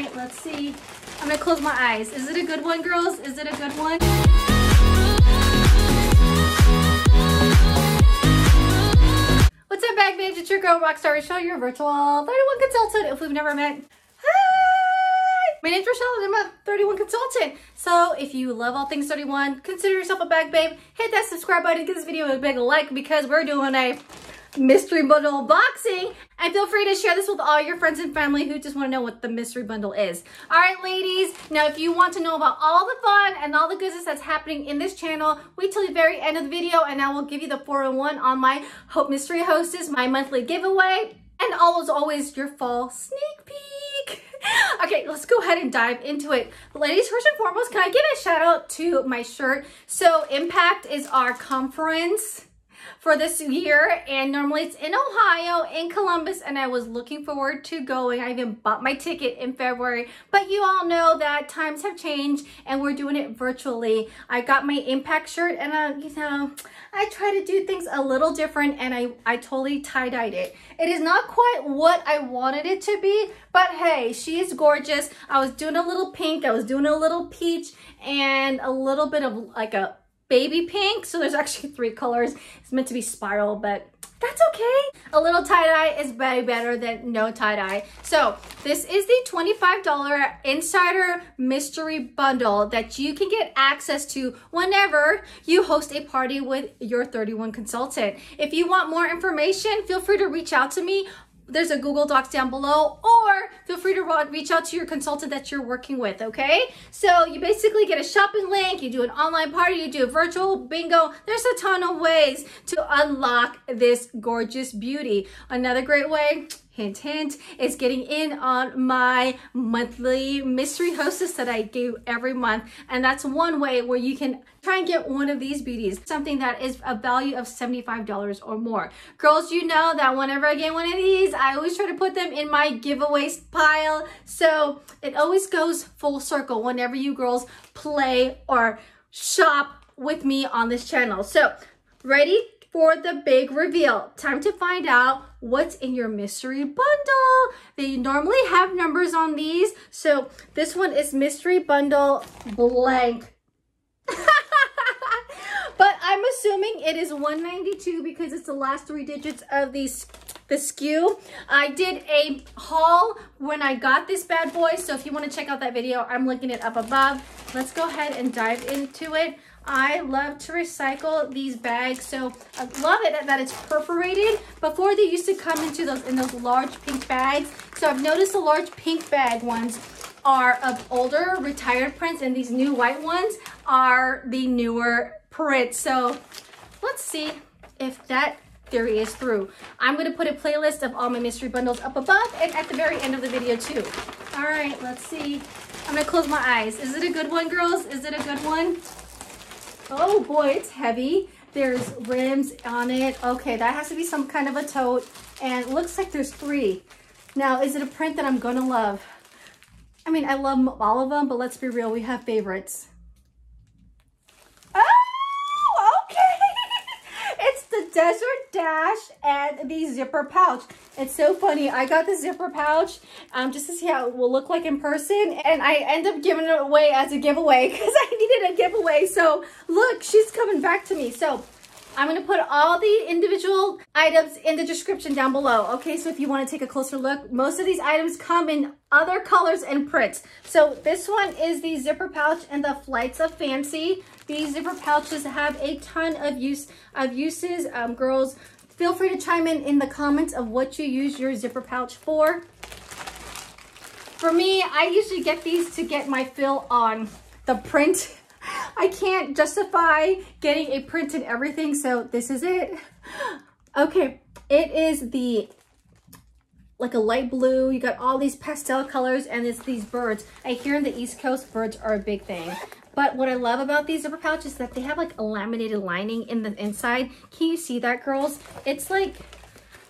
right, let's see. I'm gonna close my eyes. Is it a good one, girls? Is it a good one? What's up, bag babes? It's your girl, Rockstar Rochelle, your virtual 31 consultant. If we've never met, hi! My name's Rochelle and I'm a 31 consultant. So if you love all things 31, consider yourself a bag babe. Hit that subscribe button, give this video a big like because we're doing a mystery bundle unboxing, and feel free to share this with all your friends and family who just want to know what the mystery bundle is. All right, ladies, now if you want to know about all the fun and all the goodness that's happening in this channel, wait till the very end of the video and I will give you the 4-in-1 on my Hope Mystery Hostess, my monthly giveaway, and always your fall sneak peek. Okay, let's go ahead and dive into it. Ladies, first and foremost, can I give a shout out to my shirt? So Impact is our conference for this year, and normally it's in Ohio, in Columbus, and I was looking forward to going. I even bought my ticket in February, but you all know that times have changed and we're doing it virtually. I got my Impact shirt, and you know, I try to do things a little different, and I totally tie-dyed it. It is not quite what I wanted it to be, but hey, she is gorgeous. I was doing a little pink, I was doing a little peach, and a little bit of like a baby pink. So there's actually 3 colors. It's meant to be spiral, but that's okay. A little tie-dye is way better than no tie-dye. So this is the $25 Insider Mystery Bundle that you can get access to whenever you host a party with your 31 consultant. If you want more information, feel free to reach out to me. There's a Google Docs down below, or feel free to reach out to your consultant that you're working with, okay? So you basically get a shopping link, you do an online party, you do a virtual bingo. There's a ton of ways to unlock this gorgeous beauty. Another great way, hint, hint, is getting in on my monthly mystery hostess that I do every month. And that's one way where you can try and get one of these beauties, something that is a value of $75 or more. Girls, you know that whenever I get one of these, I always try to put them in my giveaways pile. So it always goes full circle whenever you girls play or shop with me on this channel. So ready for the big reveal. Time to find out what's in your mystery bundle. They normally have numbers on these. So this one is mystery bundle blank. But I'm assuming it is 192 because it's the last 3 digits of the SKU. I did a haul when I got this bad boy. So if you want to check out that video, I'm linking it up above. Let's go ahead and dive into it. I love to recycle these bags, so I love it that it's perforated. Before they used to come into those large pink bags. So I've noticed the large pink bag ones are of older retired prints, and these new white ones are the newer prints. So let's see if that theory is through. I'm going to put a playlist of all my mystery bundles up above and at the very end of the video too. All right, let's see. I'm going to close my eyes. Is it a good one, girls? Is it a good one? Oh boy, it's heavy. There's rims on it. Okay, that has to be some kind of a tote. And it looks like there's 3. Now, is it a print that I'm gonna love? I mean, I love all of them, but let's be real, we have favorites. Oh, okay. It's the Desert Dash and the zipper pouch. It's so funny. I got the zipper pouch just to see how it will look like in person, and I end up giving it away as a giveaway because I needed a giveaway. So look, she's coming back to me. So I'm going to put all the individual items in the description down below. Okay, so if you want to take a closer look, most of these items come in other colors and prints. So this one is the zipper pouch and the Flights of Fancy. These zipper pouches have a ton of uses. Girls, feel free to chime in the comments of what you use your zipper pouch for. For me, I usually get these to get my fill on the print. I can't justify getting a print and everything, so this is it. Okay, it is like a light blue. You got all these pastel colors, and it's these birds. I hear in the East Coast, birds are a big thing. But what I love about these zipper pouches is that they have like a laminated lining in the inside. Can you see that, girls? It's like,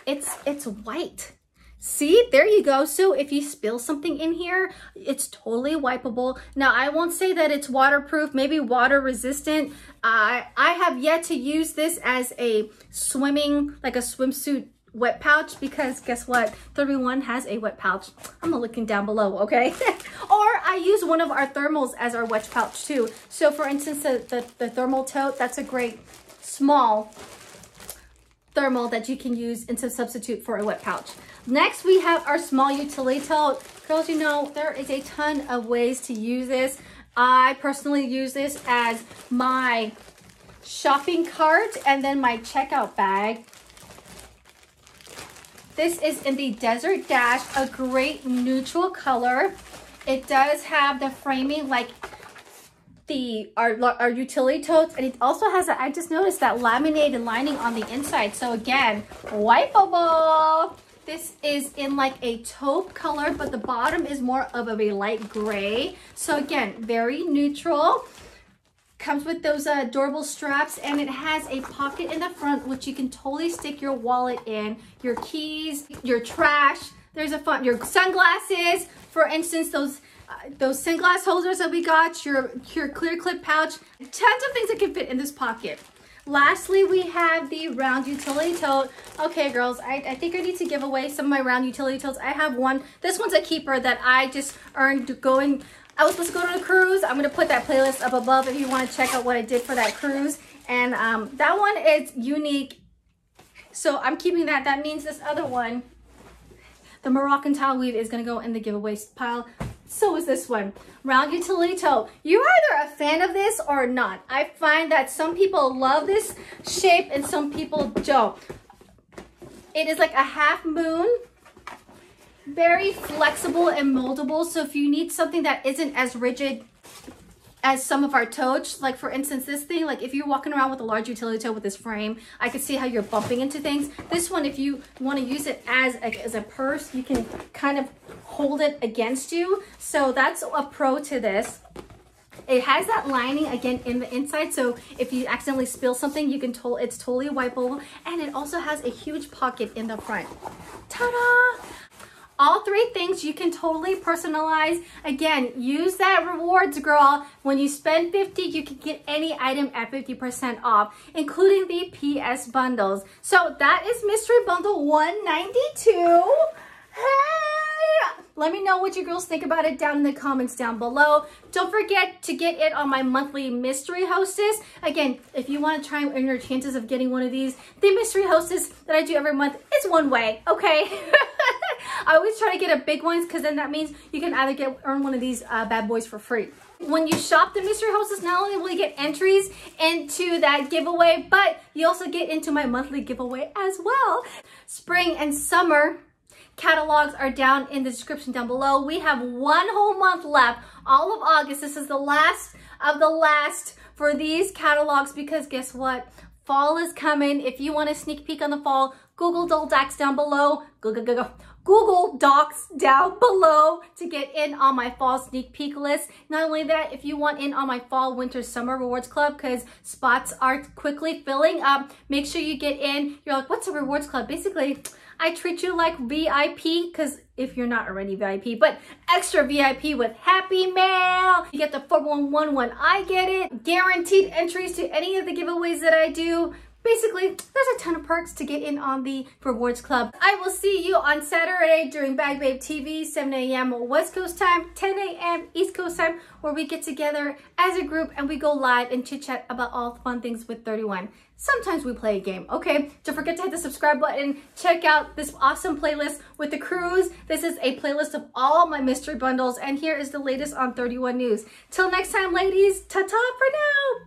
it's white. See, there you go. So if you spill something in here, it's totally wipeable. Now, I won't say that it's waterproof, maybe water resistant. I have yet to use this as a swimming, like a swimsuit wet pouch, because guess what? 31 has a wet pouch. I'm looking down below, okay? Or I use one of our thermals as our wet pouch too. So for instance, the thermal tote, that's a great small thermal that you can use and to substitute for a wet pouch. Next, we have our small utility tote. Girls, you know, there is a ton of ways to use this. I personally use this as my shopping cart and then my checkout bag. This is in the Desert Dash, a great neutral color. It does have the framing like our utility totes, and it also has I just noticed that laminated lining on the inside. So again, wipeable. This is in like a taupe color, but the bottom is more of a light gray. So again, very neutral. Comes with those adorable straps, and it has a pocket in the front which you can totally stick your wallet in, your keys, your trash. There's a fun, your sunglasses, for instance, those sunglass holders that we got, your clear clip pouch, tons of things that can fit in this pocket. Lastly, we have the round utility tote. Okay, girls, I think I need to give away some of my round utility totes. I have one. This one's a keeper that I just earned going. I was supposed to go on a cruise. I'm going to put that playlist up above if you want to check out what I did for that cruise. And that one is unique. So I'm keeping that. That means this other one, the Moroccan tile weave, is going to go in the giveaway pile. So is this one. Round utility tote. You're either a fan of this or not. I find that some people love this shape and some people don't. It is like a half moon. Very flexible and moldable. So if you need something that isn't as rigid as some of our totes, like for instance this thing, like if you're walking around with a large utility tote with this frame, I could see how you're bumping into things. This one, if you want to use it as a purse, you can kind of hold it against you. So that's a pro to this. It has that lining again in the inside, so if you accidentally spill something, you can it's totally wipeable. And it also has a huge pocket in the front. Ta-da! All three things you can totally personalize. Again, use that rewards, girl. When you spend $50, you can get any item at 50% off, including the PS bundles. So that is mystery bundle 192. Hey! Let me know what you girls think about it down in the comments down below. Don't forget to get it on my monthly mystery hostess. Again, if you want to try and earn your chances of getting one of these, the mystery hostess that I do every month is one way, okay? I always try to get a big ones because then that means you can either earn one of these bad boys for free. When you shop the mystery hostess, not only will you get entries into that giveaway, but you also get into my monthly giveaway as well. Spring and summer catalogs are down in the description down below. We have one whole month left, all of August. This is the last of the last for these catalogs, because guess what? Fall is coming. If you want a sneak peek on the fall, Google Docs down below. Google Docs down below to get in on my fall sneak peek list. Not only that, if you want in on my fall, winter, summer rewards club, because spots are quickly filling up, make sure you get in. You're like, what's a rewards club? Basically, I treat you like VIP, because if you're not already VIP, but extra VIP with Happy Mail. You get the 411 when I get it. Guaranteed entries to any of the giveaways that I do. Basically, there's a ton of perks to get in on the rewards club. I will see you on Saturday during Bag Babe TV, 7 a.m. West Coast time, 10 a.m. East Coast time, where we get together as a group and we go live and chit chat about all the fun things with 31. Sometimes we play a game, okay? Don't forget to hit the subscribe button. Check out this awesome playlist with the cruise. This is a playlist of all my mystery bundles, and here is the latest on 31 news. Till next time, ladies, ta-ta for now.